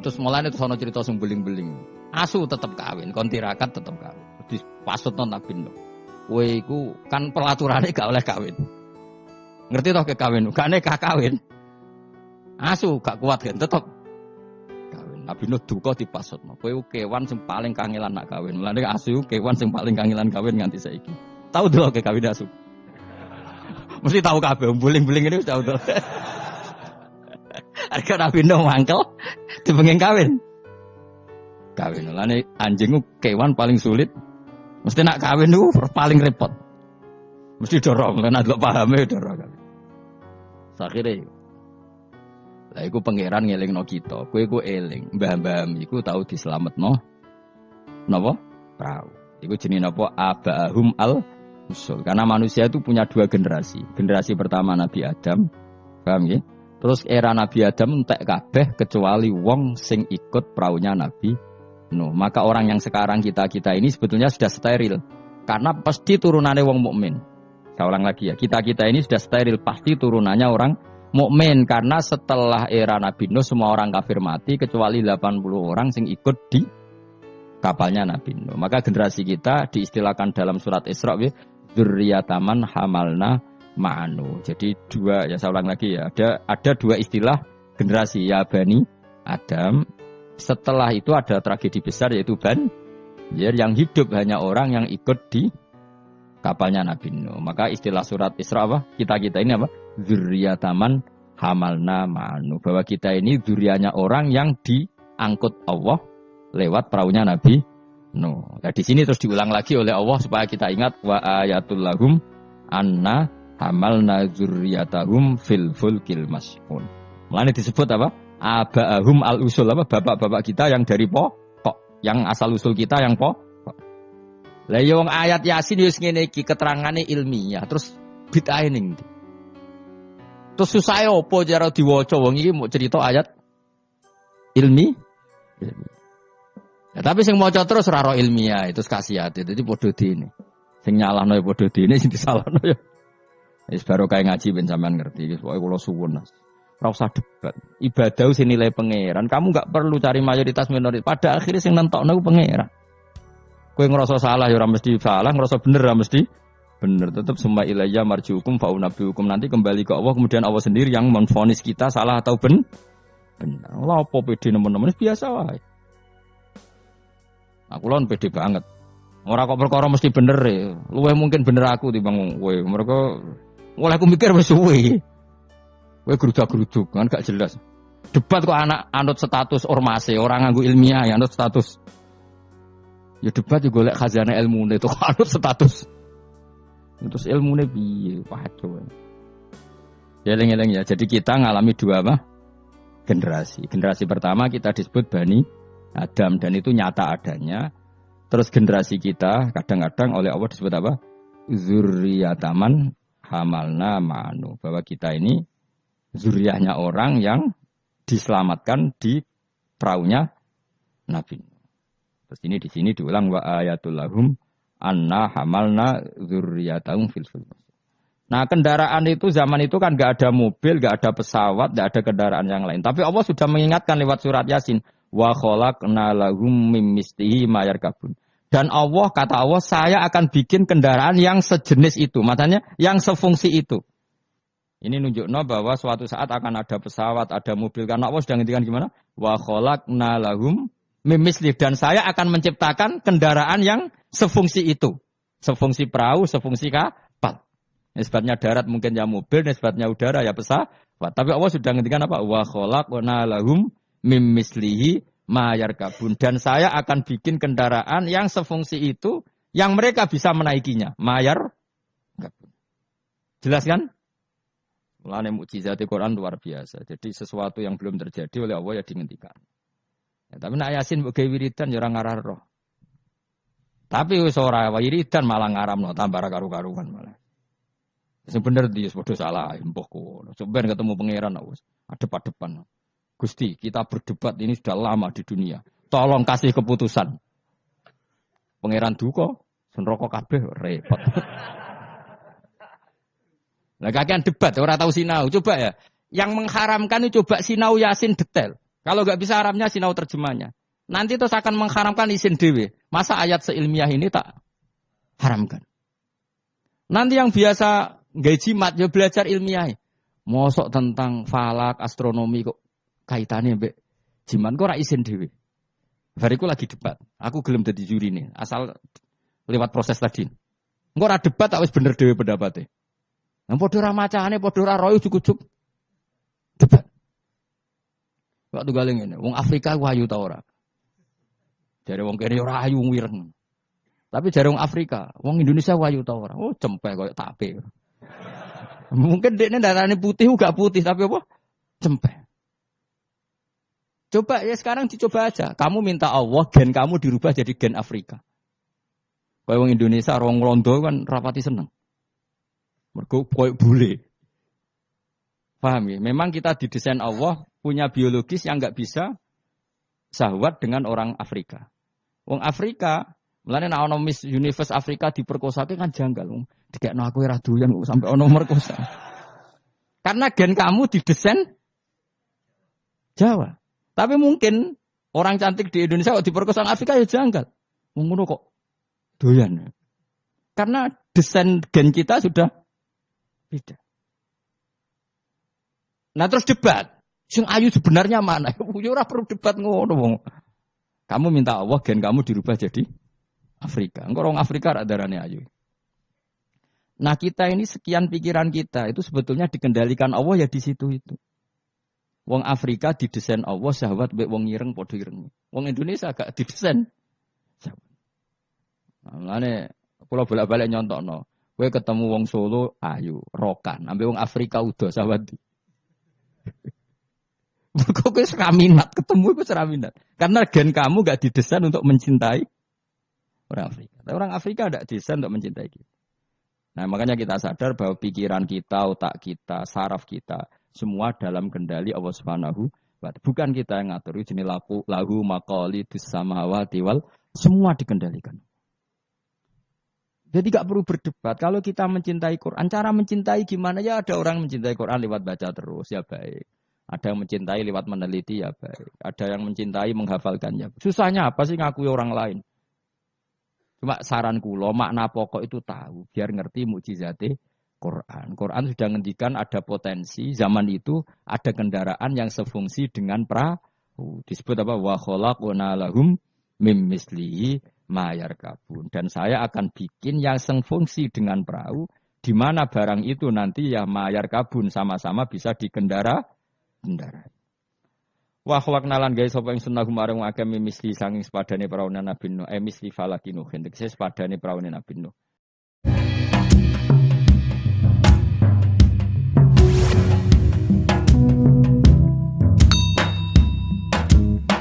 terus mulane terus ana cerita sing beling-beling. Asu tetep kawin, kon tirakat tetep kawin. Dipasutno Nabi Nuh. Kowe iku kan pelaturane gak oleh kawin. Ngerti toh kekawin, gak nekah kawin. Asu gak kuat kan tetep kawin. Nabi Nuh duka dipasutno. Kowe kewan sing paling kangelan nak kawin. Mulane asu kewan sing paling kangelan kawin nganti saiki. Tahu dulu kawin asu. Mesti tahu kabeh, beling-beling ini wis tahu dulu. Harga Nabi Nuh mangkel dipenging kawin. Kawin. Mulane anjing kewan paling sulit. Mesti nak kawin itu paling repot. Mesti dorong, karena delok pahame dorong. Akhire. Lah iku pangeran ngelingno kita. Kowe iku eling, mbah-mbah iku tau dislametno. Napa? Prau. Iku jenenge napa? Abahum al-usul. Karena manusia itu punya dua generasi. Generasi pertama Nabi Adam. Paham nggih? Terus era Nabi Adam entek kabeh kecuali wong sing ikut praunya Nabi Nuh. Maka orang yang sekarang kita ini sebetulnya sudah steril. Karena pasti turunannya wong mukmin. Saya ulang lagi ya, kita ini sudah steril, pasti turunannya orang mukmin karena setelah era Nabi Nuh semua orang kafir mati kecuali 80 orang sing ikut di kapalnya Nabi Nuh. Maka generasi kita diistilahkan dalam surat Isra dzurriyyataman hamalna ma'anu. Jadi dua, ya saya ulang lagi ya, ada dua istilah generasi ya Bani Adam. Setelah itu ada tragedi besar yaitu Banjir yang hidup hanya orang yang ikut di kapalnya Nabi Nuh. Maka istilah surat Isra apa? Kita ini apa? Dzurriyyataman hamalna ma'anu. Bahwa kita ini dzurriyyahnya orang yang diangkut Allah lewat perahunya Nabi Nuh. Nah, di sini terus diulang lagi oleh Allah supaya kita ingat wa ayatul lahum anna hamalna dzurriyyatahum fil fulkil mas'un. Mulane disebut apa? Abahum al-usul apa? Bapak-bapak kita yang dari pokok, yang asal usul kita yang pokok. Lah yo wong ayat Yasin wis ngene iki keterangane ilmiah, terus bid'ah ning ndi? Terus susah opo cara diwaca wong iki mau cerita ayat ilmi? Ya, tapi sing maca terus ora ro ilmiah itu kasiate. Dadi padha dene. Sing nyalahno ya padha dene, sing disalahno ya. Wis baru kae ngaji ben sampean ngerti. Wis pokoke kula suwun. Ora usah debat. Ibadah sing nilai pangeran. Kamu enggak perlu cari mayoritas minoritas. Pada akhirnya sing nentokno ku pangeran. Kowe ngerasa salah ya ora mesti salah, ngerasa bener ora mesti bener. Tetap summa ilayya marji'ukum fa unabbiukum. Nanti kembali ke Allah, kemudian Allah sendiri yang menvonis kita salah atau bener. Lah apa pede nemen-nemen biasa wae. Aku lon pede banget. Ora kok perkara mesti bener e. Luwih mungkin bener aku timbang kowe. Mereka oleh aku mikir wis suwe. Kowe gerudak-geruduk kan gak jelas. Debat kok anak anut status ormase, orang nganggo ilmiah ya anut status. Ya debat juga golek khazanah ilmune itu anut status. Terus ilmune piye? Waduh. Ya eling-eling ya. Jadi kita ngalami dua apa? Generasi. Generasi pertama kita disebut Bani Adam dan itu nyata adanya. Terus generasi kita kadang-kadang oleh Allah disebut apa? Dzurriyyataman hamalna ma'anu. Bahwa kita ini zuriyahnya orang yang diselamatkan di perahunya Nabi. Terus ini di sini diulang wa ayatul lahum anna hamalna dzurriyyatahum fil fulk. Nah, kendaraan itu zaman itu kan enggak ada mobil, enggak ada pesawat, enggak ada kendaraan yang lain. Tapi Allah sudah mengingatkan lewat surat Yasin wa khalaqna lahum mim mislihi ma yarkabun. Dan Allah kata Allah saya akan bikin kendaraan yang sejenis itu, maknanya yang sefungsi itu. Ini nunjukno bahwa suatu saat akan ada pesawat, ada mobil karena Allah sudah ngendikan gimana? Wa khalaqna lahum mimisli dan saya akan menciptakan kendaraan yang sefungsi itu. Sefungsi perahu, sefungsi kapal. Nisbatnya darat mungkin ya mobil, nisbatnya udara ya pesawat. Tapi Allah sudah ngendikan apa? Wa khalaqna lahum mimislihi ma yarkabun dan saya akan bikin kendaraan yang sefungsi itu yang mereka bisa menaikinya. Ma yarkabun. Jelas kan? Mulane mukjizat Al-Qur'an luar biasa. Jadi sesuatu yang belum terjadi oleh Allah ya dihentikan. Ya, tapi nak Yasin mbok gawe wiridan ya ora ngarah roh. Tapi wis ora wiridan malah ngaramno tambah karu-karuan malah. Sing bener ndi wis padha salah mbok kono. Sampeyan ketemu pangeran wis adep-adepan. Gusti, kita berdebat ini sudah lama di dunia. Tolong kasih keputusan. Pangeran duka, senroko kabeh repot. Lah kakean debat ora tahu sinau. Coba ya. Yang mengharamkan itu coba sinau Yasin detail. Kalau nggak bisa Arabnya sinau terjemahnya. Nanti terus akan mengharamkan isin dewe. Masa ayat seilmiah ini tak haramkan? Nanti yang biasa nggak jimat ya belajar ilmiah. Mosok tentang falak, astronomi kok kaitannya mbek jimat kok ora isin dewe. Bariku lagi debat. Aku gelem dadi juri nih, asal lewat proses tadi. Engko ora debat tak wis bener dhewe pendapate. Nang padha ora macane, padha ora royo cukup debat. Kok tunggal ngene, wong Afrika ku ayu ta ora? Jare wong kene ora ayu wireng. Tapi jare wong Afrika, wong Indonesia ku ayu ta ora? Oh, cempek koyo tape. Mungkin dekne darane putih gak putih tapi apa? Cempek. Coba ya sekarang dicoba aja. Kamu minta Allah gen kamu dirubah jadi gen Afrika. Kayak wong Indonesia, orang Londo kan rapati seneng. Mergo koyo bule. Paham ya? Memang kita didesain Allah punya biologis yang nggak bisa sahwat dengan orang Afrika. Wong Afrika, mulane nek ana Miss Universe Afrika diperkosake kan janggal. Dikekno aku ora doyan kok sampai ana merkosa. Karena gen kamu didesain Jawa. Tapi mungkin orang cantik di Indonesia kok diperkosa Afrika ya janggal. Ngono kok doyan. Karena desain gen kita sudah beda. Nah terus debat. Sing ayu sebenarnya mana? Ya ora perlu debat ngono wong. Kamu minta Allah gen kamu dirubah jadi Afrika. Engko orang Afrika ra darane ayu. Nah kita ini sekian pikiran kita itu sebetulnya dikendalikan Allah ya di situ itu. Wong Afrika didesain Allah syahwat mbek wong ireng padha ireng. Wong Indonesia gak didesain. Mulane kula bolak-balik nyontokno. Kowe ketemu wong Solo ayu, rokan, ambek wong Afrika udah syahwat. Kok kowe ora minat ketemu kowe ora minat. Karena gen kamu gak didesain untuk mencintai orang Afrika. Tapi orang Afrika tidak didesain untuk mencintai kita. Nah, makanya kita sadar bahwa pikiran kita, otak kita, saraf kita semua dalam kendali Allah Subhanahu wa ta'ala. Bukan kita yang ngatur. Jenis lahu maqalidus samawati wal semua dikendalikan. Jadi gak perlu berdebat. Kalau kita mencintai Quran, cara mencintai gimana ya? Ada orang mencintai Quran lewat baca terus ya baik. Ada yang mencintai lewat meneliti ya baik. Ada yang mencintai menghafalkannya. Susahnya apa sih ngakui orang lain? Cuma saran kula makna pokok itu tahu biar ngerti mukjizate Quran. Quran sudah ngendikan ada potensi zaman itu ada kendaraan yang sefungsi dengan perahu. Disebut apa? Wa khalaqna lahum mim mislihi ma yarkabun. Dan saya akan bikin yang sefungsi dengan perahu di mana barang itu nanti ya ma yarkabun sama-sama bisa kendarai. Wa khalaqnalan gawe sapa ing sunah marang akeh misli sanging sepadane praune Nabi Nuh misli falakinu hentek sepadane praune Nabi Nuh.